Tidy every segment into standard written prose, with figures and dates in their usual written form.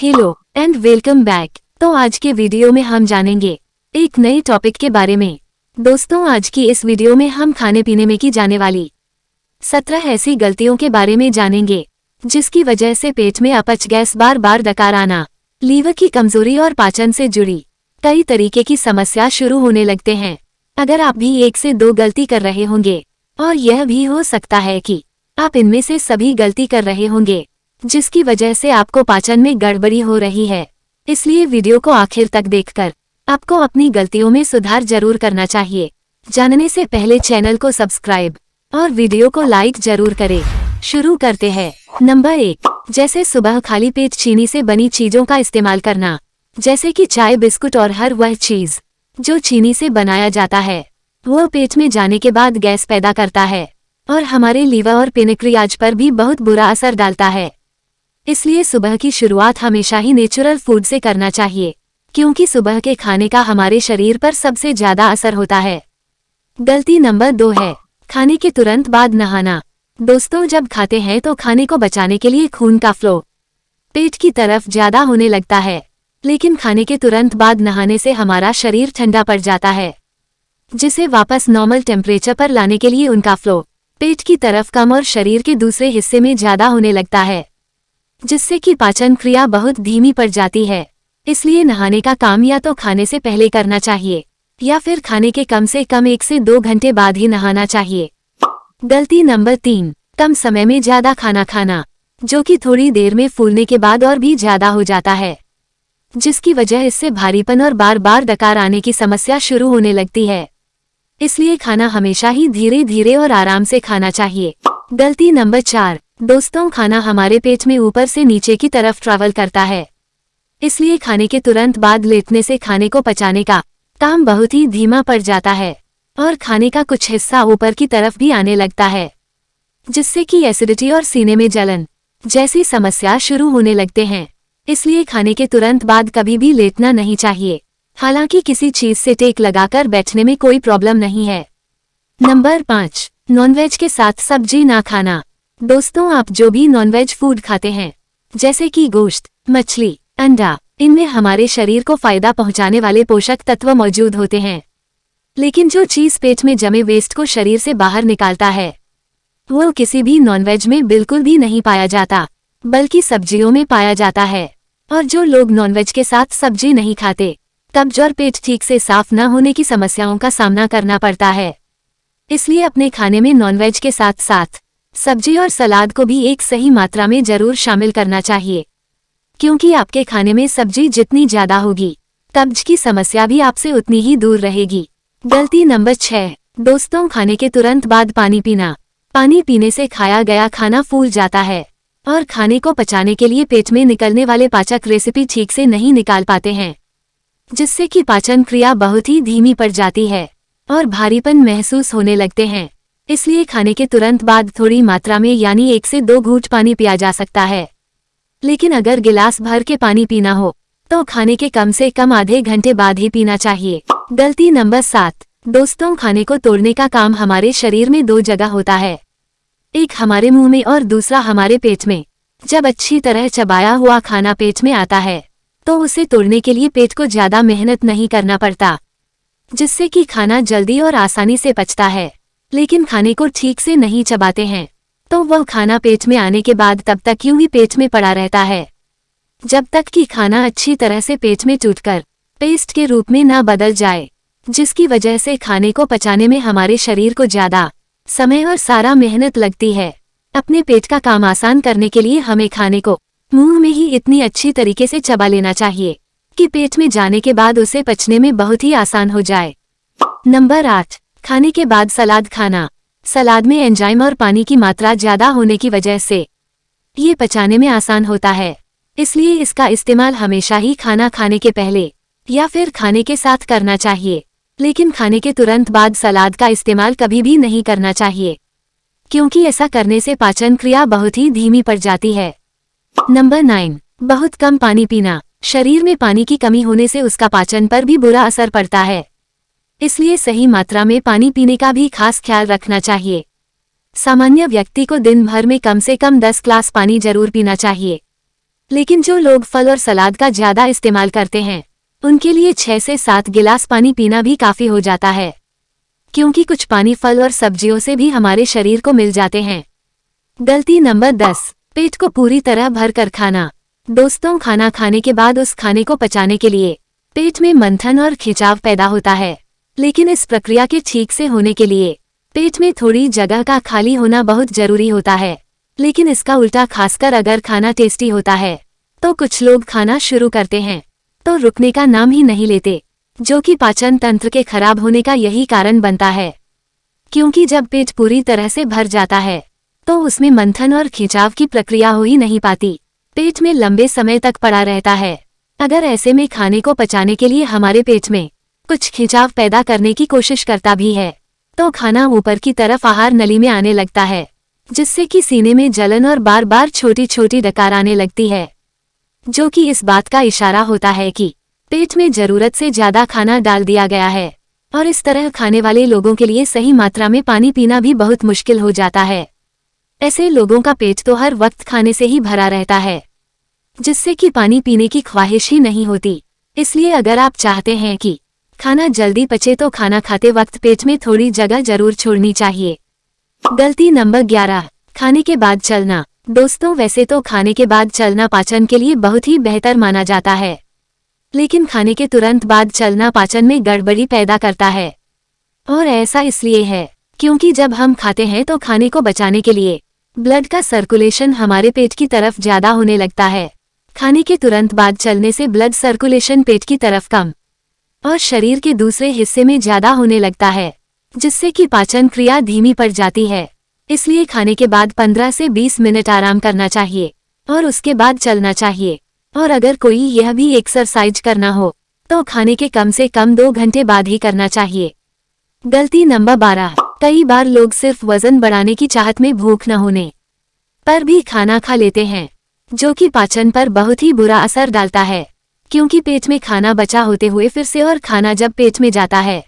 Hello and welcome back. तो आज के वीडियो में हम जानेंगे एक नए टॉपिक के बारे में। दोस्तों, आज की इस वीडियो में हम खाने पीने में की जाने वाली 17 ऐसी गलतियों के बारे में जानेंगे जिसकी वजह से पेट में अपच, गैस, बार बार डकार आना, लीवर की कमजोरी और पाचन से जुड़ी कई तरीके की समस्या शुरू होने लगते हैं। अगर आप भी 1 से 2 गलती कर रहे होंगे और यह भी हो सकता है कि आप इनमें से सभी गलती कर रहे होंगे जिसकी वजह से आपको पाचन में गड़बड़ी हो रही है, इसलिए वीडियो को आखिर तक देखकर आपको अपनी गलतियों में सुधार जरूर करना चाहिए। जानने से पहले चैनल को सब्सक्राइब और वीडियो को लाइक जरूर करें। शुरू करते हैं। नंबर 1, जैसे सुबह खाली पेट चीनी से बनी चीजों का इस्तेमाल करना, जैसे कि चाय, बिस्कुट और हर वह चीज जो चीनी से बनाया जाता है वह पेट में जाने के बाद गैस पैदा करता है और हमारे लीवर और पेनक्रियाज पर भी बहुत बुरा असर डालता है। इसलिए सुबह की शुरुआत हमेशा ही नेचुरल फूड से करना चाहिए, क्योंकि सुबह के खाने का हमारे शरीर पर सबसे ज्यादा असर होता है। गलती नंबर 2 है खाने के तुरंत बाद नहाना। दोस्तों, जब खाते हैं तो खाने को बचाने के लिए खून का फ्लो पेट की तरफ ज्यादा होने लगता है, लेकिन खाने के तुरंत बाद नहाने से हमारा शरीर ठंडा पड़ जाता है, जिसे वापस नॉर्मल टेम्परेचर पर लाने के लिए उनका फ्लो पेट की तरफ कम और शरीर के दूसरे हिस्से में ज्यादा होने लगता है, जिससे कि पाचन क्रिया बहुत धीमी पड़ जाती है। इसलिए नहाने का काम या तो खाने से पहले करना चाहिए या फिर खाने के कम से कम 1 से 2 घंटे बाद ही नहाना चाहिए। गलती नंबर 3, कम समय में ज्यादा खाना खाना, जो कि थोड़ी देर में फूलने के बाद और भी ज्यादा हो जाता है, जिसकी वजह इससे भारीपन और बार बार डकार आने की समस्या शुरू होने लगती है। इसलिए खाना हमेशा ही धीरे धीरे और आराम से खाना चाहिए। गलती नंबर 4, दोस्तों, खाना हमारे पेट में ऊपर से नीचे की तरफ ट्रैवल करता है, इसलिए खाने के तुरंत बाद लेटने से खाने को पचाने का काम बहुत ही धीमा पड़ जाता है और खाने का कुछ हिस्सा ऊपर की तरफ भी आने लगता है, जिससे कि एसिडिटी और सीने में जलन जैसी समस्या शुरू होने लगते हैं। इसलिए खाने के तुरंत बाद कभी भी लेटना नहीं चाहिए। हालांकि किसी चीज से टेक लगाकर बैठने में कोई प्रॉब्लम नहीं है। नंबर 5, नॉनवेज के साथ सब्जी ना खाना। दोस्तों, आप जो भी नॉनवेज फूड खाते हैं, जैसे कि गोश्त, मछली, अंडा, इनमें हमारे शरीर को फायदा पहुंचाने वाले पोषक तत्व मौजूद होते हैं, लेकिन जो चीज पेट में जमे वेस्ट को शरीर से बाहर निकालता है वो किसी भी नॉनवेज में बिल्कुल भी नहीं पाया जाता, बल्कि सब्जियों में पाया जाता है। और जो लोग नॉनवेज के साथ सब्जी नहीं खाते, कब्ज और पेट ठीक से साफ न होने की समस्याओं का सामना करना पड़ता है। इसलिए अपने खाने में नॉनवेज के साथ साथ सब्जी और सलाद को भी एक सही मात्रा में जरूर शामिल करना चाहिए, क्योंकि आपके खाने में सब्जी जितनी ज्यादा होगी, कब्ज की समस्या भी आपसे उतनी ही दूर रहेगी। गलती नंबर 6, दोस्तों, खाने के तुरंत बाद पानी पीना। पानी पीने से खाया गया खाना फूल जाता है और खाने को पचाने के लिए पेट में निकलने वाले पाचक रेसिपी ठीक से नहीं निकाल पाते हैं, जिससे कि पाचन क्रिया बहुत ही धीमी पड़ जाती है और भारीपन महसूस होने लगते हैं। इसलिए खाने के तुरंत बाद थोड़ी मात्रा में यानी 1 से 2 घूंट पानी पिया जा सकता है, लेकिन अगर गिलास भर के पानी पीना हो तो खाने के कम से कम आधे घंटे बाद ही पीना चाहिए। गलती नंबर 7, दोस्तों, खाने को तोड़ने का काम हमारे शरीर में 2 जगह होता है, एक हमारे मुंह में और दूसरा हमारे पेट में। जब अच्छी तरह चबाया हुआ खाना पेट में आता है तो उसे तोड़ने के लिए पेट को ज्यादा मेहनत नहीं करना पड़ता, जिससे कि खाना जल्दी और आसानी से पचता है। लेकिन खाने को ठीक से नहीं चबाते हैं तो वह खाना पेट में आने के बाद तब तक यूं ही पेट में पड़ा रहता है, जब तक कि खाना अच्छी तरह से पेट में टूटकर पेस्ट के रूप में न बदल जाए, जिसकी वजह से खाने को पचाने में हमारे शरीर को ज्यादा समय और सारा मेहनत लगती है। अपने पेट का काम आसान करने के लिए हमें खाने को मुंह में ही इतनी अच्छी तरीके से चबा लेना चाहिए कि पेट में जाने के बाद उसे पचने में बहुत ही आसान हो जाए। नंबर 8, खाने के बाद सलाद खाना। सलाद में एंजाइम और पानी की मात्रा ज्यादा होने की वजह से ये पचाने में आसान होता है, इसलिए इसका इस्तेमाल हमेशा ही खाना खाने के पहले या फिर खाने के साथ करना चाहिए, लेकिन खाने के तुरंत बाद सलाद का इस्तेमाल कभी भी नहीं करना चाहिए, क्योंकि ऐसा करने से पाचन क्रिया बहुत ही धीमी पड़ जाती है। नंबर 9, बहुत कम पानी पीना। शरीर में पानी की कमी होने से उसका पाचन पर भी बुरा असर पड़ता है, इसलिए सही मात्रा में पानी पीने का भी खास ख्याल रखना चाहिए। सामान्य व्यक्ति को दिन भर में कम से कम 10 ग्लास पानी जरूर पीना चाहिए, लेकिन जो लोग फल और सलाद का ज्यादा इस्तेमाल करते हैं उनके लिए 6 से 7 गिलास पानी पीना भी काफी हो जाता है, क्योंकि कुछ पानी फल और सब्जियों से भी हमारे शरीर को मिल जाते हैं। गलती नंबर 10, पेट को पूरी तरह भर कर खाना। दोस्तों, खाना खाने के बाद उस खाने को पचाने के लिए पेट में मंथन और खिंचाव पैदा होता है, लेकिन इस प्रक्रिया के ठीक से होने के लिए पेट में थोड़ी जगह का खाली होना बहुत जरूरी होता है। लेकिन इसका उल्टा, खासकर अगर खाना टेस्टी होता है तो कुछ लोग खाना शुरू करते हैं तो रुकने का नाम ही नहीं लेते, जो कि पाचन तंत्र के खराब होने का यही कारण बनता है। क्योंकि जब पेट पूरी तरह से भर जाता है तो उसमें मंथन और खिंचाव की प्रक्रिया हो ही नहीं पाती, पेट में लंबे समय तक पड़ा रहता है। अगर ऐसे में खाने को पचाने के लिए हमारे पेट में कुछ खिंचाव पैदा करने की कोशिश करता भी है तो खाना ऊपर की तरफ आहार नली में आने लगता है, जिससे कि सीने में जलन और बार बार छोटी छोटी डकार आने लगती है, जो कि इस बात का इशारा होता है कि पेट में जरूरत से ज्यादा खाना डाल दिया गया है। और इस तरह खाने वाले लोगों के लिए सही मात्रा में पानी पीना भी बहुत मुश्किल हो जाता है। ऐसे लोगों का पेट तो हर वक्त खाने से ही भरा रहता है, जिससे कि पानी पीने की ख्वाहिश ही नहीं होती। इसलिए अगर आप चाहते हैं कि खाना जल्दी पचे तो खाना खाते वक्त पेट में थोड़ी जगह जरूर छोड़नी चाहिए। गलती नंबर 11, खाने के बाद चलना। दोस्तों, वैसे तो खाने के बाद चलना पाचन के लिए बहुत ही बेहतर माना जाता है, लेकिन खाने के तुरंत बाद चलना पाचन में गड़बड़ी पैदा करता है। और ऐसा इसलिए है क्योंकि जब हम खाते हैं तो खाने को बचाने के लिए ब्लड का सर्कुलेशन हमारे पेट की तरफ ज्यादा होने लगता है। खाने के तुरंत बाद चलने से ब्लड सर्कुलेशन पेट की तरफ कम और शरीर के दूसरे हिस्से में ज्यादा होने लगता है, जिससे कि पाचन क्रिया धीमी पड़ जाती है। इसलिए खाने के बाद 15 से 20 मिनट आराम करना चाहिए और उसके बाद चलना चाहिए। और अगर कोई यह भी एक्सरसाइज करना हो तो खाने के कम से कम 2 घंटे बाद ही करना चाहिए। गलती नंबर 12, कई बार लोग सिर्फ वजन बढ़ाने की चाहत में भूख न होने पर भी खाना खा लेते हैं, जो कि पाचन पर बहुत ही बुरा असर डालता है। क्योंकि पेट में खाना बचा होते हुए फिर से और खाना जब पेट में जाता है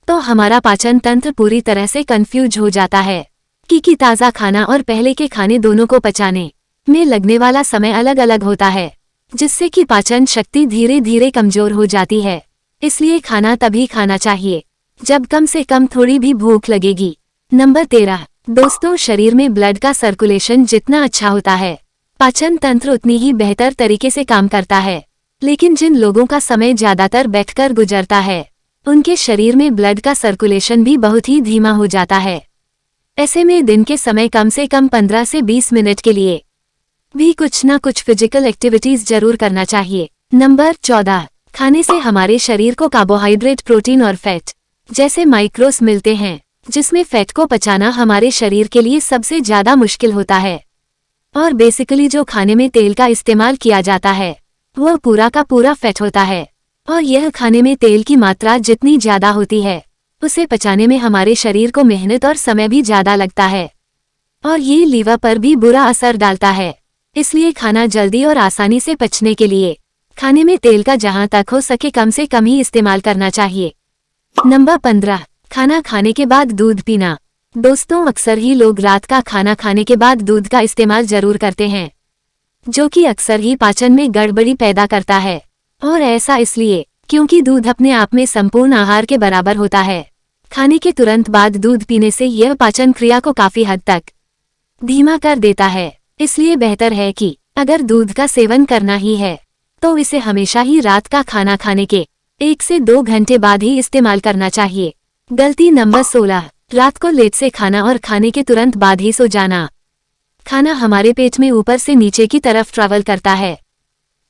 तो हमारा पाचन तंत्र पूरी तरह से कंफ्यूज हो जाता है कि ताज़ा खाना और पहले के खाने दोनों को पचाने में लगने वाला समय अलग अलग होता है, जिससे कि पाचन शक्ति धीरे धीरे कमजोर हो जाती है। इसलिए खाना तभी खाना चाहिए जब कम से कम थोड़ी भी भूख लगेगी। नंबर 13, दोस्तों, शरीर में ब्लड का सर्कुलेशन जितना अच्छा होता है पाचन तंत्र उतनी ही बेहतर तरीके से काम करता है। लेकिन जिन लोगों का समय ज्यादातर बैठकर गुजरता है उनके शरीर में ब्लड का सर्कुलेशन भी बहुत ही धीमा हो जाता है। ऐसे में दिन के समय कम से कम 15 से 20 मिनट के लिए भी कुछ ना कुछ फिजिकल एक्टिविटीज जरूर करना चाहिए। नंबर 14, खाने से हमारे शरीर को कार्बोहाइड्रेट, प्रोटीन और फैट जैसे माइक्रोस मिलते हैं, जिसमें फैट को पचाना हमारे शरीर के लिए सबसे ज्यादा मुश्किल होता है। और बेसिकली जो खाने में तेल का इस्तेमाल किया जाता है वह पूरा का पूरा फैट होता है। और यह खाने में तेल की मात्रा जितनी ज्यादा होती है उसे पचाने में हमारे शरीर को मेहनत और समय भी ज्यादा लगता है, और ये लीवर पर भी बुरा असर डालता है। इसलिए खाना जल्दी और आसानी से पचने के लिए खाने में तेल का जहां तक हो सके कम से कम ही इस्तेमाल करना चाहिए। नंबर 15, खाना खाने के बाद दूध पीना। दोस्तों, अक्सर ही लोग रात का खाना खाने के बाद दूध का इस्तेमाल जरूर करते हैं, जो कि अक्सर ही पाचन में गड़बड़ी पैदा करता है। और ऐसा इसलिए क्योंकि दूध अपने आप में संपूर्ण आहार के बराबर होता है। खाने के तुरंत बाद दूध पीने से यह पाचन क्रिया को काफी हद तक धीमा कर देता है। इसलिए बेहतर है कि अगर दूध का सेवन करना ही है तो इसे हमेशा ही रात का खाना खाने के 1 से 2 घंटे बाद ही इस्तेमाल करना चाहिए। गलती नंबर 16, रात को लेट से खाना और खाने के तुरंत बाद ही सो जाना। खाना हमारे पेट में ऊपर से नीचे की तरफ ट्रैवल करता है,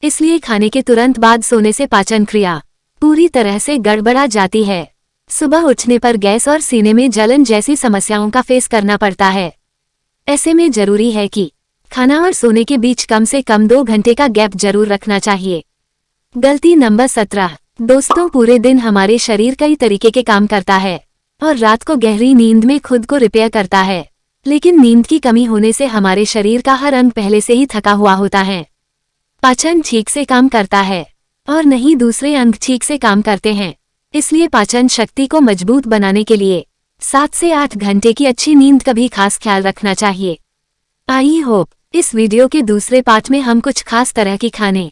इसलिए खाने के तुरंत बाद सोने से पाचन क्रिया पूरी तरह से गड़बड़ा जाती है। सुबह उठने पर गैस और सीने में जलन जैसी समस्याओं का फेस करना पड़ता है। ऐसे में जरूरी है कि खाना और सोने के बीच कम से कम 2 घंटे का गैप जरूर रखना चाहिए। गलती नंबर 17, दोस्तों, पूरे दिन हमारे शरीर कई तरीके के काम करता है और रात को गहरी नींद में खुद को रिपेयर करता है। लेकिन नींद की कमी होने से हमारे शरीर का हर अंग पहले से ही थका हुआ होता है। पाचन ठीक से काम करता है और नहीं दूसरे अंग ठीक से काम करते हैं। इसलिए पाचन शक्ति को मजबूत बनाने के लिए 7 से 8 घंटे की अच्छी नींद का भी खास ख्याल रखना चाहिए। आई होप इस वीडियो के दूसरे पार्ट में हम कुछ खास तरह की खाने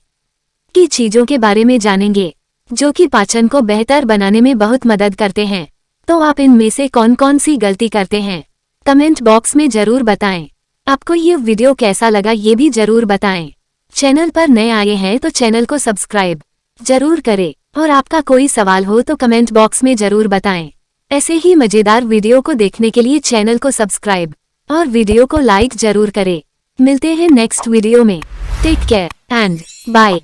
की चीजों के बारे में जानेंगे जो कि पाचन को बेहतर बनाने में बहुत मदद करते हैं। तो आप इनमें से कौन कौन सी गलती करते हैं कमेंट बॉक्स में जरूर बताएं। आपको ये वीडियो कैसा लगा ये भी जरूर बताएं। चैनल पर नए आए हैं तो चैनल को सब्सक्राइब जरूर करें और आपका कोई सवाल हो तो कमेंट बॉक्स में जरूर बताएं। ऐसे ही मजेदार वीडियो को देखने के लिए चैनल को सब्सक्राइब और वीडियो को लाइक जरूर करें। मिलते हैं नेक्स्ट वीडियो में। Take care and bye.